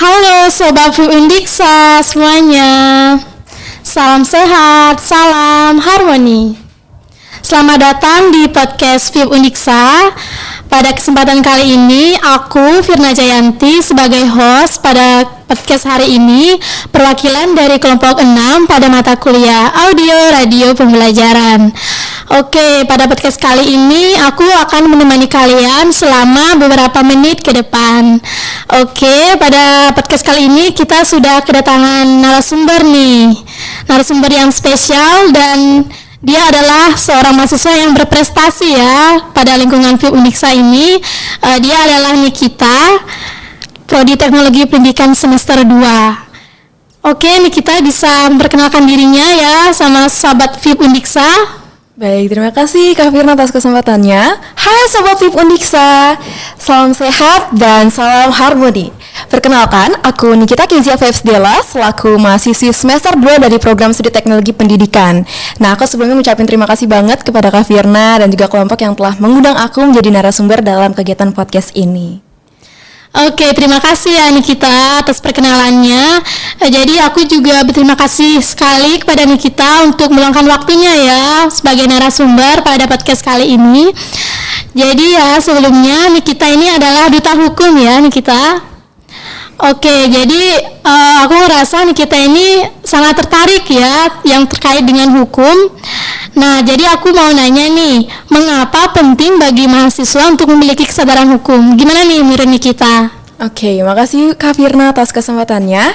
Halo Sobat FIB Undiksa semuanya. Salam sehat, salam harmoni. Selamat datang di podcast FIB Undiksa. Pada kesempatan kali ini, aku Firna Jayanti sebagai host pada podcast hari ini, perwakilan dari kelompok 6 pada mata kuliah Audio Radio Pembelajaran. Oke, pada podcast kali ini aku akan menemani kalian selama beberapa menit ke depan. Oke, pada podcast kali ini kita sudah kedatangan narasumber nih. Narasumber yang spesial dan dia adalah seorang mahasiswa yang berprestasi ya pada lingkungan FIB Undiksa ini. Dia adalah Nikita, Prodi Teknologi Pendidikan semester 2. Oke, Nikita bisa memperkenalkan dirinya ya sama sahabat FIB Undiksa. Baik, terima kasih Kak Firna atas kesempatannya. Hai Sobat FIB Undiksa, salam sehat dan salam harmoni. Perkenalkan, aku Nikita Kezia Febsdela selaku mahasiswi semester 2 dari program studi teknologi pendidikan. Nah, aku sebelumnya mengucapkan terima kasih banget kepada Kak Firna dan juga kelompok yang telah mengundang aku menjadi narasumber dalam kegiatan podcast ini. Oke, terima kasih ya Nikita atas perkenalannya. Jadi aku juga berterima kasih sekali kepada Nikita untuk meluangkan waktunya ya sebagai narasumber pada podcast kali ini. Jadi ya sebelumnya Nikita ini adalah duta hukum ya Nikita. Oke, jadi aku ngerasa Nikita ini sangat tertarik ya yang terkait dengan hukum. Nah, jadi aku mau nanya nih, mengapa penting bagi mahasiswa untuk memiliki kesadaran hukum? Gimana nih menurut Nikita? Oke, makasih Kak Firna atas kesempatannya.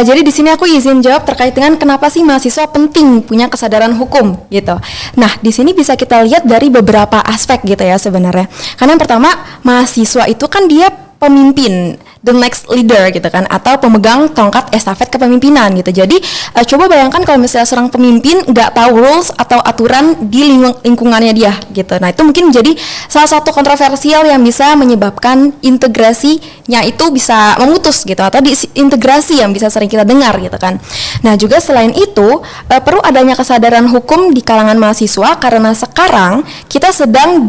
Jadi di sini aku izin jawab terkait dengan kenapa sih mahasiswa penting punya kesadaran hukum gitu. Nah, di sini bisa kita lihat dari beberapa aspek gitu ya sebenarnya. Karena yang pertama, mahasiswa itu kan dia pemimpin, the next leader gitu kan, atau pemegang tongkat estafet kepemimpinan gitu. Jadi coba bayangkan kalau misalnya seorang pemimpin nggak tahu rules atau aturan di lingkungannya dia gitu. Nah, itu mungkin menjadi salah satu kontroversial yang bisa menyebabkan integrasinya itu bisa memutus gitu, atau disintegrasi yang bisa sering kita dengar gitu kan. Nah, juga selain itu perlu adanya kesadaran hukum di kalangan mahasiswa karena sekarang kita sedang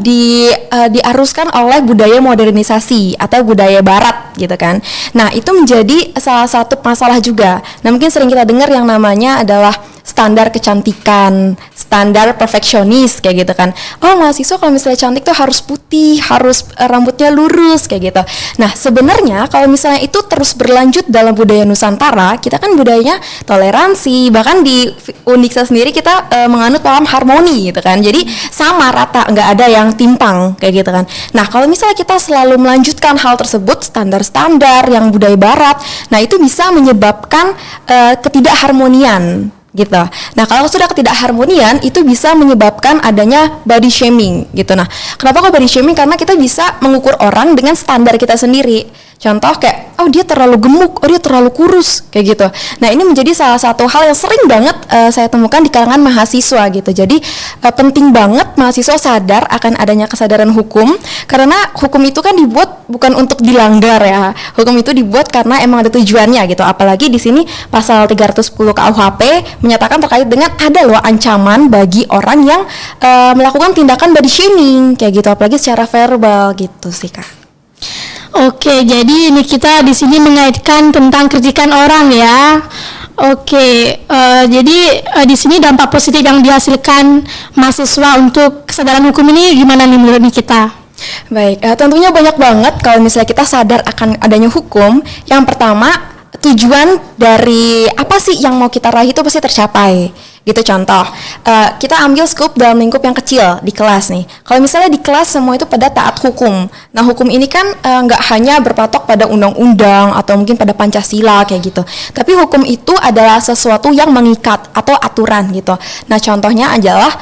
diaruskan oleh budaya modernisasi atau budaya barat gitu kan. Nah, itu menjadi salah satu masalah juga. Nah, mungkin sering kita dengar yang namanya adalah standar kecantikan, standar perfeksionis kayak gitu kan. Oh, mahasiswa kalau misalnya cantik tuh harus putih, harus rambutnya lurus kayak gitu. Nah, sebenarnya kalau misalnya itu terus berlanjut dalam budaya Nusantara, kita kan budayanya toleransi, bahkan di Undiksa sendiri kita menganut paham harmoni gitu kan. Jadi sama rata, nggak ada yang timpang kayak gitu kan. Nah, kalau misalnya kita selalu melanjutkan hal tersebut, standar-standar yang budaya barat, nah itu bisa menyebabkan ketidakharmonian gitu. Nah, kalau sudah ketidakharmonian itu bisa menyebabkan adanya body shaming gitu. Nah, kenapa kok body shaming? Karena kita bisa mengukur orang dengan standar kita sendiri. Contoh kayak, oh dia terlalu gemuk, oh dia terlalu kurus, kayak gitu. Nah, ini menjadi salah satu hal yang sering banget saya temukan di kalangan mahasiswa gitu. Jadi penting banget mahasiswa sadar akan adanya kesadaran hukum, karena hukum itu kan dibuat bukan untuk dilanggar ya. Hukum itu dibuat karena emang ada tujuannya gitu. Apalagi di sini pasal 310 KUHP menyatakan terkait dengan ada loh ancaman bagi orang yang melakukan tindakan body shaming kayak gitu, apalagi secara verbal gitu sih Kak. Oke, jadi ini kita di sini mengaitkan tentang kritikan orang ya. Oke, jadi di sini dampak positif yang dihasilkan mahasiswa untuk kesadaran hukum ini gimana nih menurut kita? Baik, tentunya banyak banget kalau misalnya kita sadar akan adanya hukum. Yang pertama, tujuan dari apa sih yang mau kita raih itu pasti tercapai gitu. Contoh, kita ambil skup dalam lingkup yang kecil di kelas nih. Kalau misalnya di kelas semua itu pada taat hukum. Nah, hukum ini kan nggak hanya berpatok pada undang-undang atau mungkin pada Pancasila kayak gitu. Tapi hukum itu adalah sesuatu yang mengikat atau aturan gitu. Nah, contohnya adalah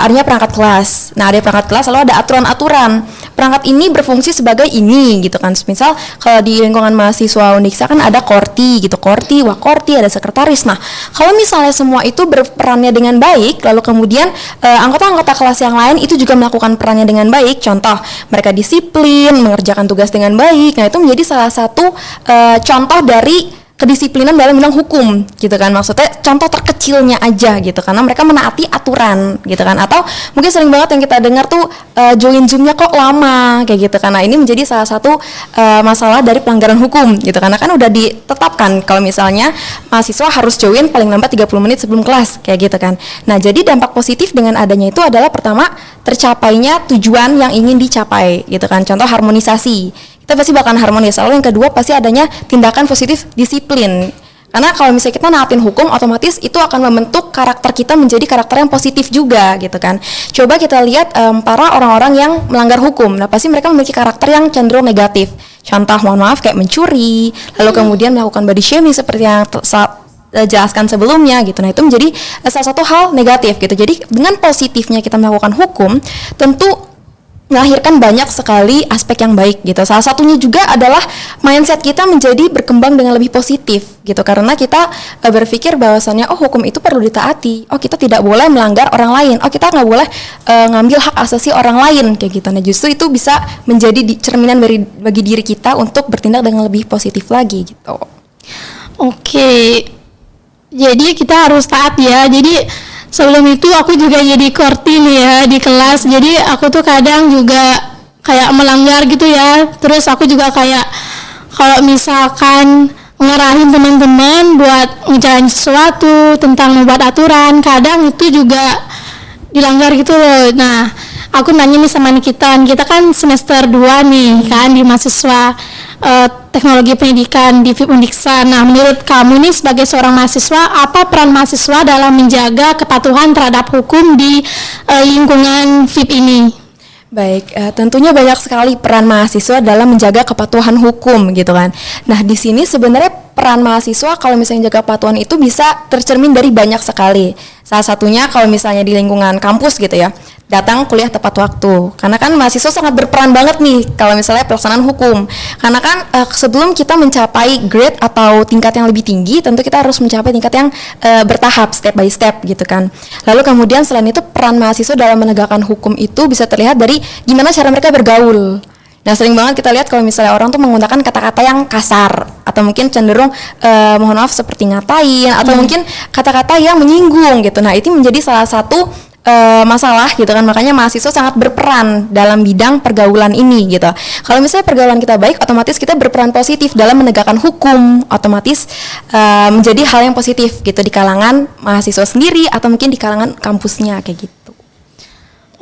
artinya perangkat kelas. Nah, ada perangkat kelas lalu ada aturan-aturan. Perangkat ini berfungsi sebagai ini gitu kan. Misal kalau di lingkungan mahasiswa Undiksa kan ada korti gitu, korti, wakorti, ada sekretaris. Nah, kalau misalnya semua itu perannya dengan baik, lalu kemudian anggota-anggota kelas yang lain itu juga melakukan perannya dengan baik. Contoh, mereka disiplin, mengerjakan tugas dengan baik. Nah, itu menjadi salah satu contoh dari kedisiplinan dalam bidang hukum gitu kan, maksudnya contoh terkecilnya aja gitu, karena mereka menaati aturan gitu kan. Atau mungkin sering banget yang kita dengar tuh join Zoom-nya kok lama kayak gitu, karena ini menjadi salah satu masalah dari pelanggaran hukum gitu, karena kan udah ditetapkan kalau misalnya mahasiswa harus join paling lambat 30 menit sebelum kelas kayak gitu kan. Nah, jadi dampak positif dengan adanya itu adalah pertama, tercapainya tujuan yang ingin dicapai gitu kan, contoh harmonisasi, kita pasti bakal harmonis. Lalu yang kedua pasti adanya tindakan positif disiplin. Karena kalau misalnya kita naatin hukum, otomatis itu akan membentuk karakter kita menjadi karakter yang positif juga gitu kan. Coba kita lihat para orang-orang yang melanggar hukum. Nah, pasti mereka memiliki karakter yang cenderung negatif. Contoh, mohon maaf, kayak mencuri, lalu kemudian melakukan body shaming seperti yang jelaskan sebelumnya gitu. Nah, itu menjadi salah satu hal negatif gitu. Jadi dengan positifnya kita melakukan hukum, tentu melahirkan banyak sekali aspek yang baik gitu. Salah satunya juga adalah mindset kita menjadi berkembang dengan lebih positif gitu, karena kita berpikir bahwasannya hukum itu perlu ditaati, kita tidak boleh melanggar orang lain, kita nggak boleh ngambil hak asasi orang lain kayak gitu. Nah, justru itu bisa menjadi cerminan bagi diri kita untuk bertindak dengan lebih positif lagi gitu. Oke, jadi kita harus taat ya. Jadi sebelum itu aku juga jadi kortin ya di kelas, jadi aku tuh kadang juga kayak melanggar gitu ya. Terus aku juga kayak kalau misalkan ngarahin teman-teman buat ngejalanin sesuatu tentang membuat aturan, kadang itu juga dilanggar gitu loh. Nah, aku nanya nih sama kita kan semester 2 nih kan di mahasiswa teknologi pendidikan di FIP Undiksa. Nah, menurut kamu nih sebagai seorang mahasiswa, apa peran mahasiswa dalam menjaga kepatuhan terhadap hukum di lingkungan FIP ini? Baik, tentunya banyak sekali peran mahasiswa dalam menjaga kepatuhan hukum gitu kan. Nah, di sini sebenarnya peran mahasiswa kalau misalnya jaga kepatuhan itu bisa tercermin dari banyak sekali. Salah satunya kalau misalnya di lingkungan kampus gitu ya, datang kuliah tepat waktu. Karena kan mahasiswa sangat berperan banget nih kalau misalnya pelaksanaan hukum. Karena kan sebelum kita mencapai grade atau tingkat yang lebih tinggi, tentu kita harus mencapai tingkat yang bertahap, step by step gitu kan. Lalu kemudian selain itu peran mahasiswa dalam menegakkan hukum itu bisa terlihat dari gimana cara mereka bergaul. Nah, sering banget kita lihat kalau misalnya orang tuh menggunakan kata-kata yang kasar atau mungkin cenderung mohon maaf seperti ngatain atau mungkin kata-kata yang menyinggung gitu. Nah, itu menjadi salah satu masalah gitu kan. Makanya mahasiswa sangat berperan dalam bidang pergaulan ini gitu. Kalau misalnya pergaulan kita baik, otomatis kita berperan positif dalam menegakkan hukum, otomatis menjadi hal yang positif gitu di kalangan mahasiswa sendiri atau mungkin di kalangan kampusnya kayak gitu.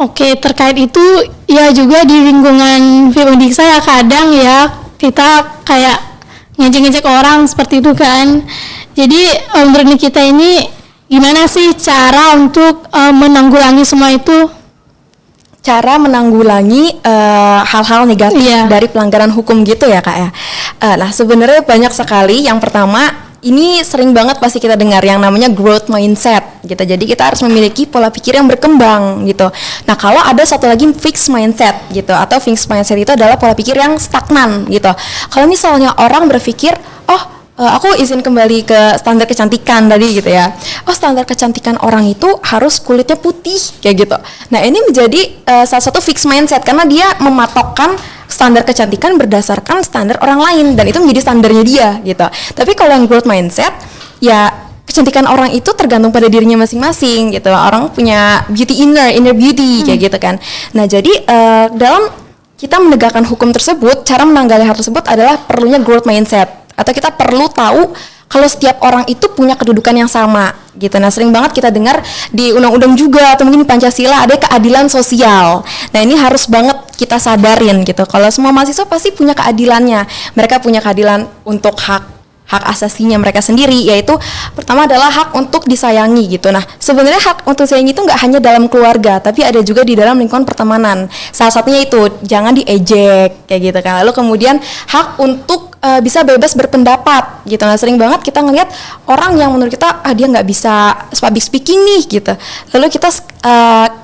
Oke, terkait itu ya juga di lingkungan FIP Undiksa ya kadang ya kita kayak ngejek-ngejek orang seperti itu kan. Jadi menurut kita ini gimana sih cara untuk menanggulangi semua itu? Cara menanggulangi hal-hal negatif dari pelanggaran hukum gitu ya Kak ya. Nah, sebenarnya banyak sekali. Yang pertama, ini sering banget pasti kita dengar yang namanya growth mindset gitu. Jadi kita harus memiliki pola pikir yang berkembang gitu. Nah, kalau ada satu lagi fixed mindset gitu, atau fixed mindset itu adalah pola pikir yang stagnan gitu. Kalau misalnya orang berpikir, aku izin kembali ke standar kecantikan tadi gitu ya. Standar kecantikan orang itu harus kulitnya putih kayak gitu. Nah, ini menjadi salah satu fixed mindset karena dia mematokkan standar kecantikan berdasarkan standar orang lain dan itu menjadi standarnya dia gitu. Tapi kalau yang growth mindset ya kecantikan orang itu tergantung pada dirinya masing-masing gitu. Orang punya beauty inner beauty kayak gitu kan. Nah, jadi dalam kita menegakkan hukum tersebut, cara menanggali hal tersebut adalah perlunya growth mindset. Atau kita perlu tahu kalau setiap orang itu punya kedudukan yang sama gitu. Nah, sering banget kita dengar di undang-undang juga atau mungkin di Pancasila ada keadilan sosial. Nah, ini harus banget kita sadarin gitu. Kalau semua mahasiswa pasti punya keadilannya. Mereka punya keadilan untuk hak asasinya mereka sendiri, yaitu pertama adalah hak untuk disayangi gitu. Nah, sebenarnya hak untuk disayangi itu nggak hanya dalam keluarga, tapi ada juga di dalam lingkungan pertemanan. Salah satunya itu jangan diejek kayak gitu kan. Lalu kemudian hak untuk bisa bebas berpendapat gitu. Nah, sering banget kita ngelihat orang yang menurut kita dia nggak bisa public speaking nih gitu. Lalu kita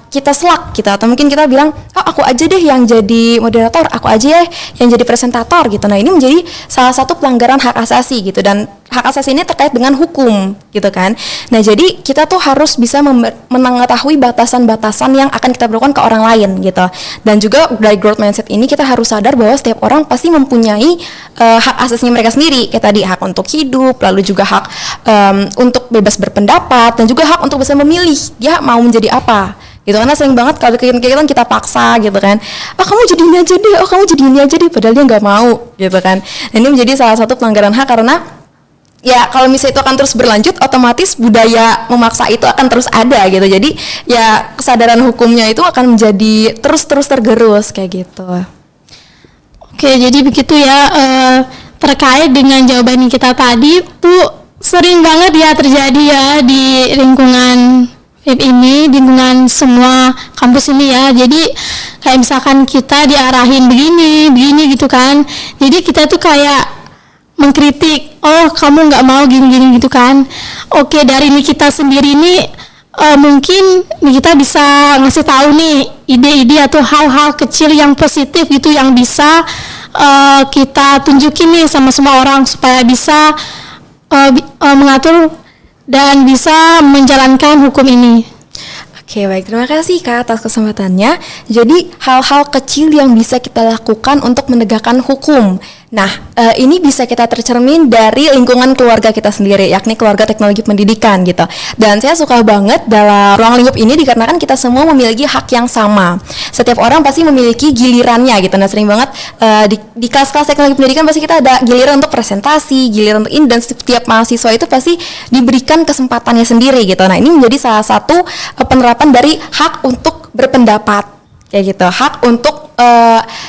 kita selak gitu, atau mungkin kita bilang, oh aku aja deh yang jadi moderator, aku aja ya yang jadi presentator gitu. Nah ini menjadi salah satu pelanggaran hak asasi gitu, dan hak asasi ini terkait dengan hukum gitu kan. Nah jadi kita tuh harus bisa mengetahui batasan-batasan yang akan kita berikan ke orang lain gitu. Dan juga dari growth mindset ini kita harus sadar bahwa setiap orang pasti mempunyai hak asasinya mereka sendiri, kayak tadi hak untuk hidup, lalu juga hak untuk bebas berpendapat, dan juga hak untuk bisa memilih dia mau menjadi apa gitu. Karena sering banget kalau kegiatan kita paksa gitu kan, kamu jadi ini aja deh, kamu jadi ini aja deh, padahal dia nggak mau gitu kan. Nah, ini menjadi salah satu pelanggaran hak, karena ya kalau misalnya itu akan terus berlanjut, otomatis budaya memaksa itu akan terus ada gitu. Jadi ya kesadaran hukumnya itu akan menjadi terus tergerus kayak gitu. Oke, jadi begitu ya, terkait dengan jawaban kita tadi tuh sering banget ya terjadi ya di lingkungan FIP ini, di lingkungan semua kampus ini ya. Jadi kayak misalkan kita diarahin begini gitu kan, jadi kita tuh kayak mengkritik, oh kamu nggak mau gini gitu kan. Oke, dari ini kita sendiri nih mungkin kita bisa ngasih tahu nih ide-ide atau hal-hal kecil yang positif gitu, yang bisa kita tunjukin nih sama semua orang supaya bisa mengatur dan bisa menjalankan hukum ini. Oke, baik, terima kasih Kak atas kesempatannya. Jadi hal-hal kecil yang bisa kita lakukan untuk menegakkan hukum. Nah, ini bisa kita tercermin dari lingkungan keluarga kita sendiri, yakni keluarga teknologi pendidikan gitu. Dan saya suka banget dalam ruang lingkup ini dikarenakan kita semua memiliki hak yang sama. Setiap orang pasti memiliki gilirannya gitu. Nah, sering banget di kelas-kelas teknologi pendidikan pasti kita ada giliran untuk presentasi, giliran untuk ini, dan setiap mahasiswa itu pasti diberikan kesempatannya sendiri gitu. Nah, ini menjadi salah satu penerapan dari hak untuk berpendapat kayak gitu. Hak untuk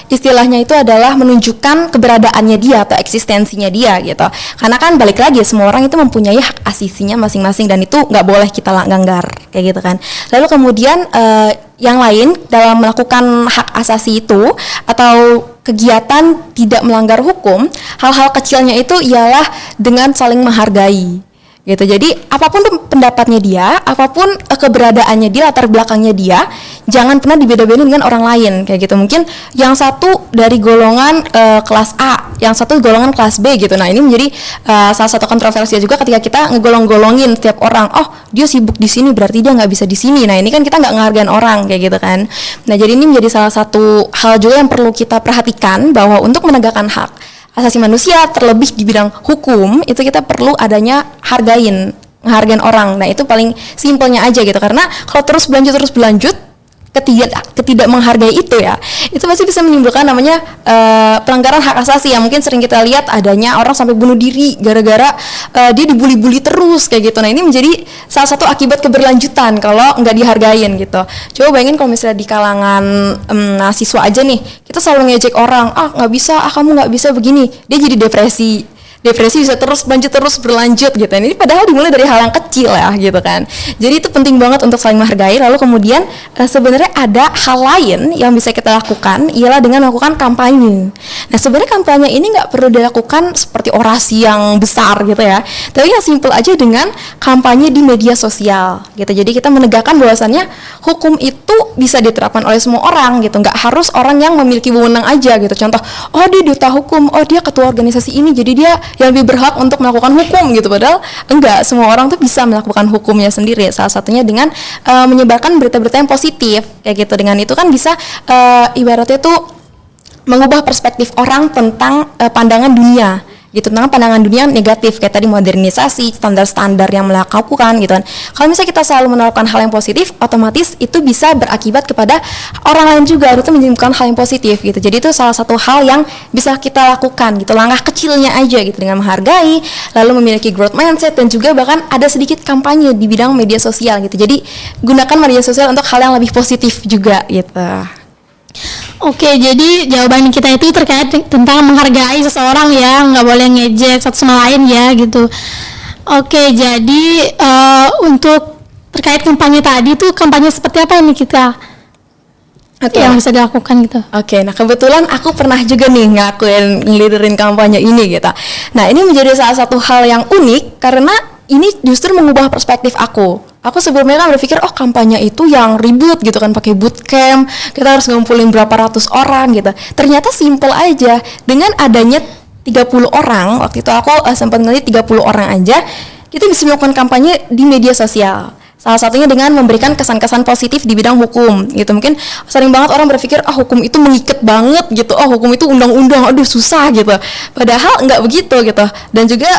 istilahnya itu adalah menunjukkan keberadaannya dia atau eksistensinya dia gitu. Karena kan balik lagi, semua orang itu mempunyai hak asasinya masing-masing, dan itu nggak boleh kita langgar kayak gitu kan. Lalu kemudian yang lain dalam melakukan hak asasi itu atau kegiatan tidak melanggar hukum, hal-hal kecilnya itu ialah dengan saling menghargai gitu. Jadi apapun pendapatnya dia, apapun keberadaannya dia, latar belakangnya dia, jangan pernah dibeda-bedain dengan orang lain kayak gitu. Mungkin yang satu dari golongan kelas A, yang satu golongan kelas B gitu. Nah, ini menjadi salah satu kontroversi juga ketika kita ngegolong-golongin setiap orang. Oh, dia sibuk di sini berarti dia nggak bisa di sini. Nah, ini kan kita nggak ngehargain orang kayak gitu kan. Nah, jadi ini menjadi salah satu hal juga yang perlu kita perhatikan, bahwa untuk menegakkan hak asasi manusia, terlebih di bidang hukum, itu kita perlu adanya menghargain orang. Nah, itu paling simpelnya aja gitu. Karena kalau terus berlanjut ketidak menghargai itu ya, itu pasti bisa menimbulkan namanya pelanggaran hak asasi yang mungkin sering kita lihat adanya orang sampai bunuh diri gara-gara dia dibully-bully terus kayak gitu. Nah, ini menjadi salah satu akibat keberlanjutan kalau nggak dihargain gitu. Coba bayangin kalau misalnya di kalangan mahasiswa aja nih, kita selalu ngejek orang, nggak bisa, kamu nggak bisa begini, dia jadi depresi bisa terus berlanjut gitu. Ini padahal dimulai dari hal yang kecil ya gitu kan. Jadi itu penting banget untuk saling menghargai. Lalu kemudian sebenarnya ada hal lain yang bisa kita lakukan, ialah dengan melakukan kampanye. Nah, sebenarnya kampanye ini nggak perlu dilakukan seperti orasi yang besar gitu ya, tapi yang simple aja dengan kampanye di media sosial gitu. Jadi kita menegakkan bahwasannya hukum itu bisa diterapkan oleh semua orang gitu, nggak harus orang yang memiliki wewenang aja gitu. Contoh, oh dia duta hukum, oh dia ketua organisasi ini, jadi dia yang lebih berhak untuk melakukan hukum gitu. Padahal enggak, semua orang tuh bisa melakukan hukumnya sendiri. Salah satunya dengan menyebarkan berita-berita yang positif kayak gitu. Dengan itu kan bisa ibaratnya tuh mengubah perspektif orang tentang pandangan dunia gitu, tentang pandangan dunia negatif kayak tadi modernisasi, standar-standar yang melakukan gitu kan. Kalau misalnya kita selalu menerapkan hal yang positif, otomatis itu bisa berakibat kepada orang lain juga, itu menimbulkan hal yang positif gitu. Jadi itu salah satu hal yang bisa kita lakukan gitu, langkah kecilnya aja gitu, dengan menghargai, lalu memiliki growth mindset, dan juga bahkan ada sedikit kampanye di bidang media sosial gitu. Jadi gunakan media sosial untuk hal yang lebih positif juga gitu. Oke, jadi jawaban kita itu terkait tentang menghargai seseorang ya, nggak boleh ngejek satu sama lain ya gitu. Oke, jadi untuk terkait kampanye tadi tuh, kampanye seperti apa ini kita yang bisa dilakukan gitu? Oke, nah kebetulan aku pernah juga nih ngeliderin kampanye ini gitu. Nah, ini menjadi salah satu hal yang unik karena ini justru mengubah perspektif aku Aku sebelumnya kan berpikir kampanye itu yang ribet gitu kan, pakai bootcamp, kita harus ngumpulin berapa ratus orang gitu. Ternyata simple aja, dengan adanya 30 orang, waktu itu aku sempat ngeliat 30 orang aja, kita bisa melakukan kampanye di media sosial. Salah satunya dengan memberikan kesan-kesan positif di bidang hukum gitu. Mungkin sering banget orang berpikir hukum itu mengikat banget gitu, hukum itu undang-undang, aduh susah gitu. Padahal nggak begitu gitu. Dan juga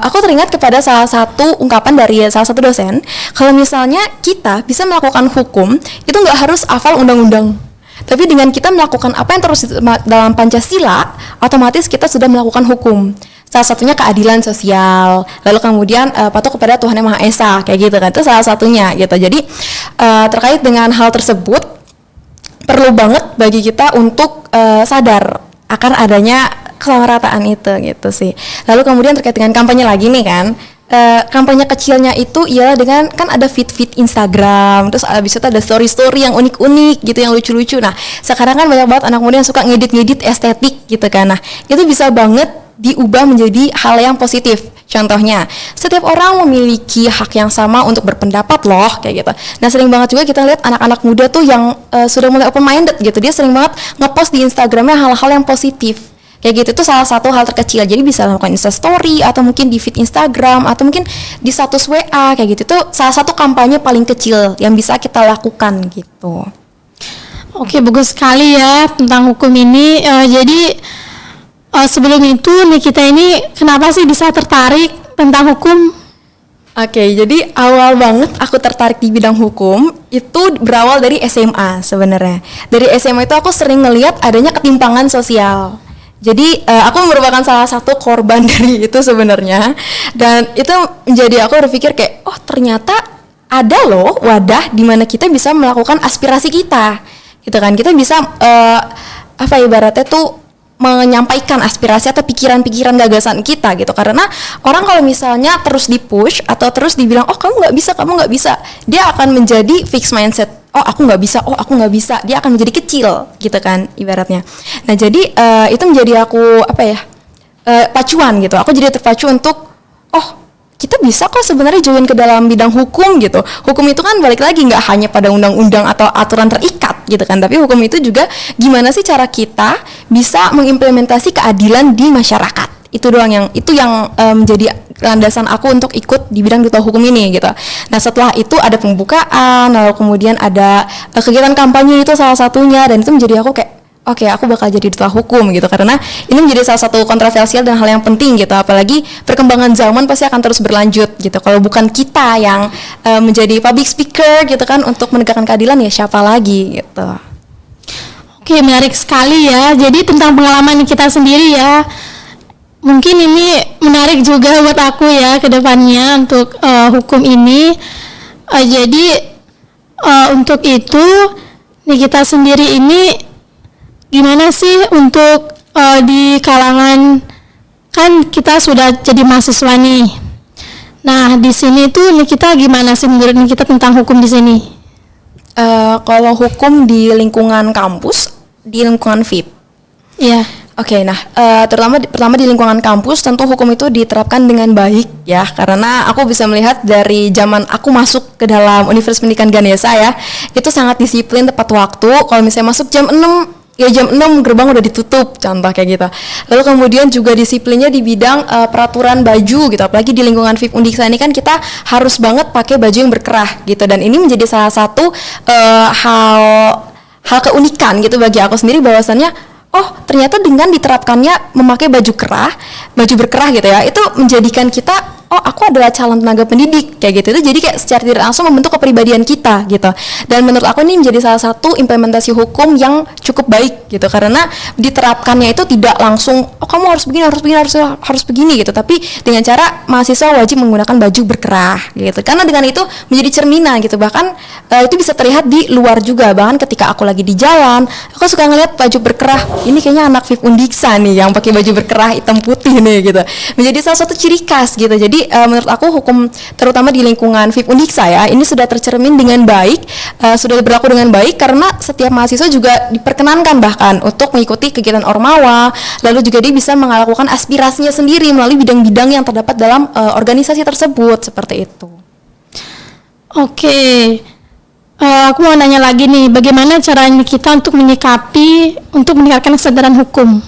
aku teringat kepada salah satu ungkapan dari salah satu dosen, kalau misalnya kita bisa melakukan hukum itu nggak harus hafal undang-undang, tapi dengan kita melakukan apa yang terus dalam Pancasila, otomatis kita sudah melakukan hukum. Salah satunya keadilan sosial, lalu kemudian patuh kepada Tuhan Yang Maha Esa, kayak gitu kan, itu salah satunya gitu. Jadi terkait dengan hal tersebut perlu banget bagi kita untuk sadar akan adanya kesamarataan itu gitu sih. Lalu kemudian terkait dengan kampanye lagi nih kan, kampanye kecilnya itu ialah dengan kan ada feed Instagram, terus abis itu ada story yang unik-unik gitu, yang lucu-lucu. Nah sekarang kan banyak banget anak muda yang suka ngedit estetik gitu kan. Nah itu bisa banget diubah menjadi hal yang positif. Contohnya, setiap orang memiliki hak yang sama untuk berpendapat loh, kayak gitu. Nah sering banget juga kita lihat anak-anak muda tuh yang sudah mulai open minded gitu, dia sering banget ngepost di Instagramnya hal-hal yang positif. Kayak gitu, itu salah satu hal terkecil. Jadi bisa melakukan Instastory, atau mungkin di feed Instagram, atau mungkin di status WA, kayak gitu. Itu salah satu kampanye paling kecil yang bisa kita lakukan gitu. Oke, bagus sekali ya tentang hukum ini. Jadi sebelum itu nih, kita ini kenapa sih bisa tertarik tentang hukum? Oke, jadi awal banget aku tertarik di bidang hukum itu berawal dari SMA sebenarnya. Dari SMA itu aku sering ngelihat adanya ketimpangan sosial. Jadi aku merupakan salah satu korban dari itu sebenarnya. Dan itu menjadi aku berpikir kayak, ternyata ada loh wadah di mana kita bisa melakukan aspirasi kita. Gitu kan. Kita bisa ibaratnya tuh menyampaikan aspirasi atau pikiran-pikiran gagasan kita gitu. Karena orang kalau misalnya terus dipush atau terus dibilang kamu nggak bisa, dia akan menjadi fixed mindset. Aku nggak bisa, dia akan menjadi kecil gitu kan ibaratnya. Nah jadi itu menjadi aku pacuan gitu. Aku jadi terpacu untuk kita bisa kok sebenarnya join ke dalam bidang hukum gitu. Hukum itu kan balik lagi nggak hanya pada undang-undang atau aturan terikat gitu kan, tapi hukum itu juga gimana sih cara kita bisa mengimplementasi keadilan di masyarakat. Itu doang yang menjadi landasan aku untuk ikut di bidang duta hukum ini gitu. Nah setelah itu ada pembukaan, lalu kemudian ada kegiatan kampanye, itu salah satunya, dan itu menjadi aku kayak aku bakal jadi duta hukum gitu, karena ini menjadi salah satu kontroversial dan hal yang penting gitu. Apalagi perkembangan zaman pasti akan terus berlanjut gitu. Kalau bukan kita yang menjadi public speaker gitu kan untuk menegakkan keadilan, ya siapa lagi gitu. Oke, menarik sekali ya. Jadi tentang pengalaman kita sendiri ya, mungkin ini menarik juga buat aku ya ke depannya untuk hukum ini. Jadi untuk itu nih, kita sendiri ini gimana sih untuk di kalangan, kan kita sudah jadi mahasiswa nih. Nah di sini tuh nih kita gimana sih menurut kita tentang hukum di sini? Kalau hukum di lingkungan kampus, di lingkungan FIP. Iya. Oke, nah pertama di lingkungan kampus tentu hukum itu diterapkan dengan baik ya, karena aku bisa melihat dari zaman aku masuk ke dalam Universitas Pendidikan Ganesha ya, itu sangat disiplin, tepat waktu. Kalau misalnya masuk jam 6 gerbang udah ditutup, contoh kayak gitu. Lalu kemudian juga disiplinnya di bidang peraturan baju gitu, apalagi di lingkungan FIP Undiksa ini kan kita harus banget pakai baju yang berkerah gitu, dan ini menjadi salah satu hal keunikan gitu bagi aku sendiri, bahwasannya ternyata dengan diterapkannya memakai baju berkerah gitu ya, itu menjadikan kita aku adalah calon tenaga pendidik kayak gitu. Itu jadi kayak secara tidak langsung membentuk kepribadian kita gitu. Dan menurut aku ini menjadi salah satu implementasi hukum yang cukup baik gitu, karena diterapkannya itu tidak langsung kamu harus begini gitu, tapi dengan cara mahasiswa wajib menggunakan baju berkerah gitu. Karena dengan itu menjadi cerminan gitu, bahkan itu bisa terlihat di luar juga. Bahkan ketika aku lagi di jalan, aku suka ngeliat baju berkerah, ini kayaknya anak FIP Undiksa nih yang pakai baju berkerah hitam putih nih gitu. Menjadi salah satu ciri khas gitu. Jadi menurut aku hukum terutama di lingkungan FIP Undiksa ya, ini sudah tercermin dengan baik, sudah berlaku dengan baik, karena setiap mahasiswa juga diperkenankan bahkan untuk mengikuti kegiatan ormawa, lalu juga dia bisa melakukan aspirasinya sendiri melalui bidang-bidang yang terdapat dalam organisasi tersebut, seperti itu. Oke. Aku mau nanya lagi nih, bagaimana caranya kita untuk untuk meningkatkan kesadaran hukum?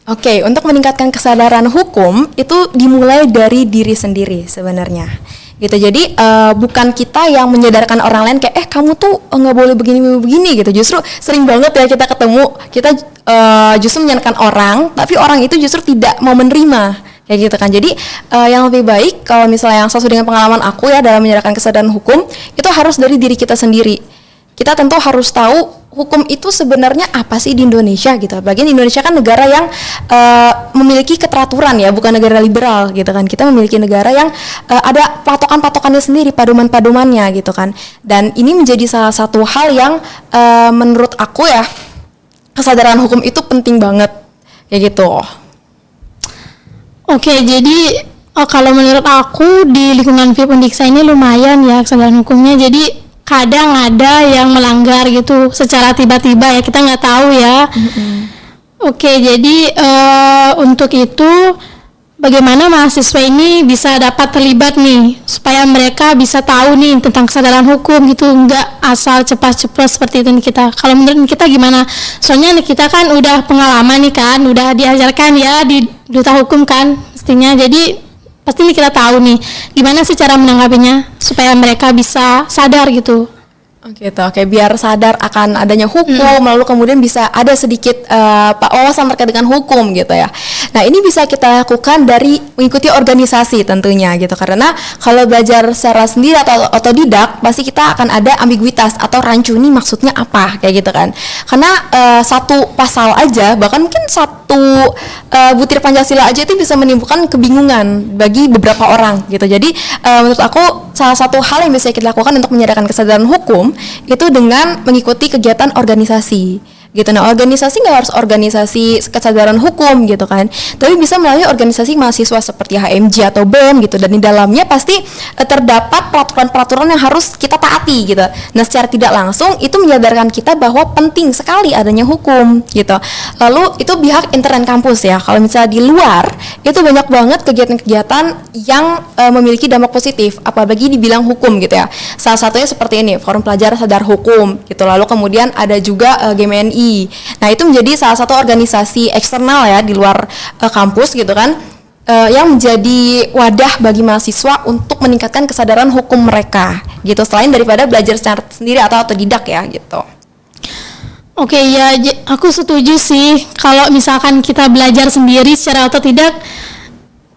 Oke, untuk meningkatkan kesadaran hukum itu dimulai dari diri sendiri sebenarnya. Gitu. Jadi bukan kita yang menyadarkan orang lain kayak kamu tuh nggak boleh begini gitu. Justru sering banget ya kita ketemu, kita justru menyadarkan orang, tapi orang itu justru tidak mau menerima. Kayak gitu kan. Jadi yang lebih baik kalau misalnya yang sesuai dengan pengalaman aku ya dalam menjalankan kesadaran hukum itu harus dari diri kita sendiri. Kita tentu harus tahu hukum itu sebenarnya apa sih di Indonesia gitu. Apalagi di Indonesia kan negara yang memiliki keteraturan ya, bukan negara liberal gitu kan. Kita memiliki negara yang ada patokan-patokannya sendiri, paduman-padumannya gitu kan. Dan ini menjadi salah satu hal yang menurut aku ya kesadaran hukum itu penting banget kayak gitu. Oke, jadi kalau menurut aku di lingkungan FIP Undiksa ini lumayan ya kesadaran hukumnya. Jadi kadang ada yang melanggar gitu secara tiba-tiba ya, kita nggak tahu ya. Oke, jadi untuk itu bagaimana mahasiswa ini bisa dapat terlibat nih supaya mereka bisa tahu nih tentang kesadaran hukum gitu, nggak asal cepat-cepat seperti itu nih kita. Kalau menurut kita gimana? Soalnya nih kita kan udah pengalaman nih kan, udah diajarkan ya di duta hukum kan mestinya. Jadi pasti nih kita tahu nih gimana sih cara menanggapinya supaya mereka bisa sadar gitu. Oke, biar sadar akan adanya hukum, lalu kemudian bisa ada sedikit wawasan terkait dengan hukum gitu ya. Nah ini bisa kita lakukan dari mengikuti organisasi tentunya gitu, karena kalau belajar secara sendiri atau otodidak pasti kita akan ada ambiguitas atau rancu nih maksudnya apa kayak gitu kan. Karena satu pasal aja, bahkan mungkin satu butir Pancasila aja itu bisa menimbulkan kebingungan bagi beberapa orang gitu. Jadi menurut aku salah satu hal yang bisa kita lakukan untuk menyadarkan kesadaran hukum itu dengan mengikuti kegiatan organisasi gitu. Nah organisasi nggak harus organisasi kesadaran hukum gitu kan, tapi bisa melalui organisasi mahasiswa seperti HMJ atau BEM gitu, dan di dalamnya pasti terdapat peraturan-peraturan yang harus kita taati gitu. Nah secara tidak langsung itu menyadarkan kita bahwa penting sekali adanya hukum gitu. Lalu itu pihak intern kampus ya, kalau misalnya di luar itu banyak banget kegiatan-kegiatan yang memiliki dampak positif apalagi dibilang hukum gitu ya. Salah satunya seperti ini, Forum Pelajar Sadar Hukum gitu. Lalu kemudian ada juga GMNI. Nah itu menjadi salah satu organisasi eksternal ya di luar kampus gitu kan, yang menjadi wadah bagi mahasiswa untuk meningkatkan kesadaran hukum mereka gitu, selain daripada belajar secara sendiri atau otodidak ya gitu. Oke ya, aku setuju sih kalau misalkan kita belajar sendiri secara otodidak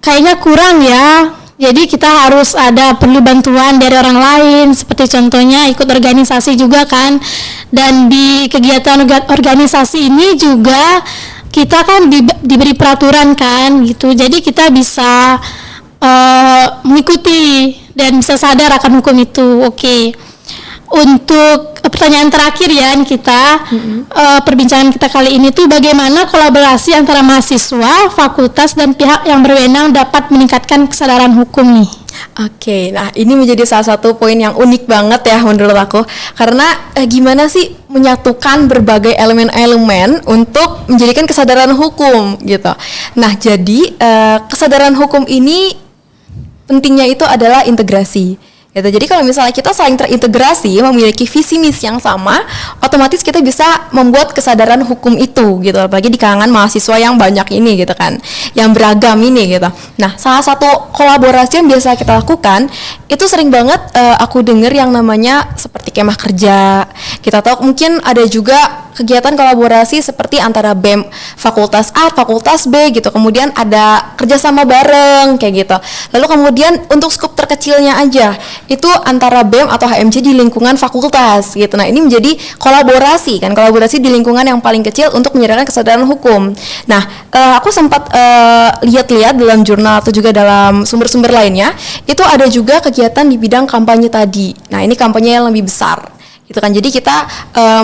kayaknya kurang ya. Jadi kita harus perlu bantuan dari orang lain, seperti contohnya ikut organisasi juga kan. Dan di kegiatan organisasi ini juga kita kan diberi peraturan kan gitu. Jadi kita bisa mengikuti dan bisa sadar akan hukum itu. Oke. Untuk pertanyaan terakhir ya kita, perbincangan kita kali ini tuh bagaimana kolaborasi antara mahasiswa, fakultas dan pihak yang berwenang dapat meningkatkan kesadaran hukum nih. Oke, nah ini menjadi salah satu poin yang unik banget ya menurut aku, karena gimana sih menyatukan berbagai elemen-elemen untuk menjadikan kesadaran hukum gitu. Nah jadi kesadaran hukum ini pentingnya itu adalah integrasi gitu. Jadi kalau misalnya kita saling terintegrasi, memiliki visi misi yang sama, otomatis kita bisa membuat kesadaran hukum itu gitu, apalagi di kalangan mahasiswa yang banyak ini gitu kan, yang beragam ini gitu. Nah salah satu kolaborasi yang biasa kita lakukan itu sering banget aku dengar yang namanya seperti kemah kerja. Kita tahu mungkin ada juga kegiatan kolaborasi seperti antara BEM Fakultas A, Fakultas B gitu, kemudian ada kerjasama bareng kayak gitu. Lalu kemudian untuk skup terkecilnya aja itu antara BEM atau HMJ di lingkungan fakultas gitu. Nah ini menjadi kolaborasi kan, kolaborasi di lingkungan yang paling kecil untuk menyadarkan kesadaran hukum. Nah aku sempat lihat-lihat dalam jurnal atau juga dalam sumber-sumber lainnya, itu ada juga kegiatan di bidang kampanye tadi. Nah ini kampanye yang lebih besar gitu kan. Jadi kita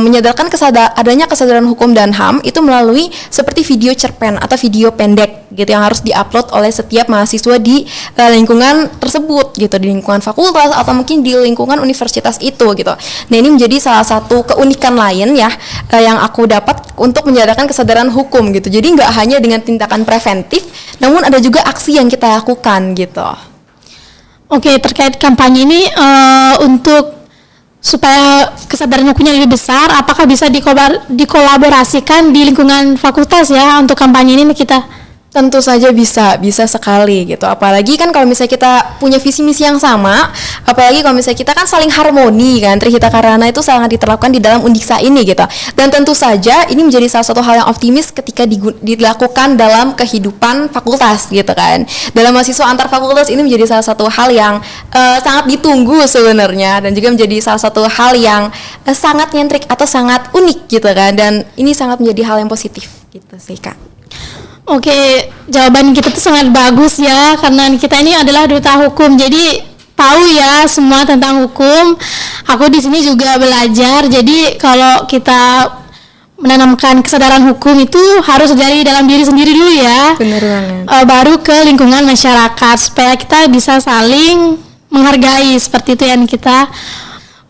menyadarkan adanya kesadaran hukum dan HAM itu melalui seperti video cerpen atau video pendek gitu yang harus diupload oleh setiap mahasiswa di lingkungan tersebut gitu, di lingkungan fakultas atau mungkin di lingkungan universitas itu gitu. Nah ini menjadi salah satu keunikan lain ya yang aku dapat untuk menyadarkan kesadaran hukum gitu. Jadi nggak hanya dengan tindakan preventif, namun ada juga aksi yang kita lakukan gitu. Oke, terkait kampanye ini untuk supaya kesadaran hukumnya lebih besar, apakah bisa dikolaborasikan di lingkungan fakultas ya untuk kampanye ini kita? Tentu saja bisa sekali gitu. Apalagi kan kalau misalnya kita punya visi misi yang sama, apalagi kalau misalnya kita kan saling harmoni kan, Trihita Karana itu sangat diterapkan di dalam Undiksa ini gitu. Dan tentu saja ini menjadi salah satu hal yang optimis ketika dilakukan dalam kehidupan fakultas gitu kan. Dalam mahasiswa antar fakultas ini menjadi salah satu hal yang sangat ditunggu sebenarnya, dan juga menjadi salah satu hal yang sangat nyentrik atau sangat unik gitu kan. Dan ini sangat menjadi hal yang positif gitu sih Kak. Oke, jawaban kita tuh sangat bagus ya, karena kita ini adalah duta hukum, jadi tahu ya semua tentang hukum. Aku di sini juga belajar, jadi kalau kita menanamkan kesadaran hukum itu harus dari dalam diri sendiri dulu ya. Benar banget. Baru ke lingkungan masyarakat, supaya kita bisa saling menghargai, seperti itu ya kita.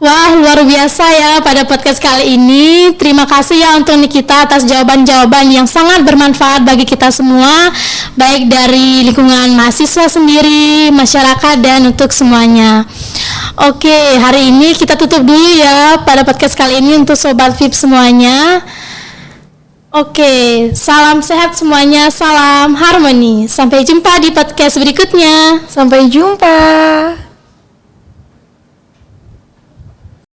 Wah, luar biasa ya pada podcast kali ini. Terima kasih ya untuk Nikita atas jawaban-jawaban yang sangat bermanfaat bagi kita semua, baik dari lingkungan mahasiswa sendiri, masyarakat, dan untuk semuanya. Oke, hari ini kita tutup dulu ya pada podcast kali ini untuk Sobat VIP semuanya. Oke, salam sehat semuanya, salam harmoni. Sampai jumpa di podcast berikutnya. Sampai jumpa.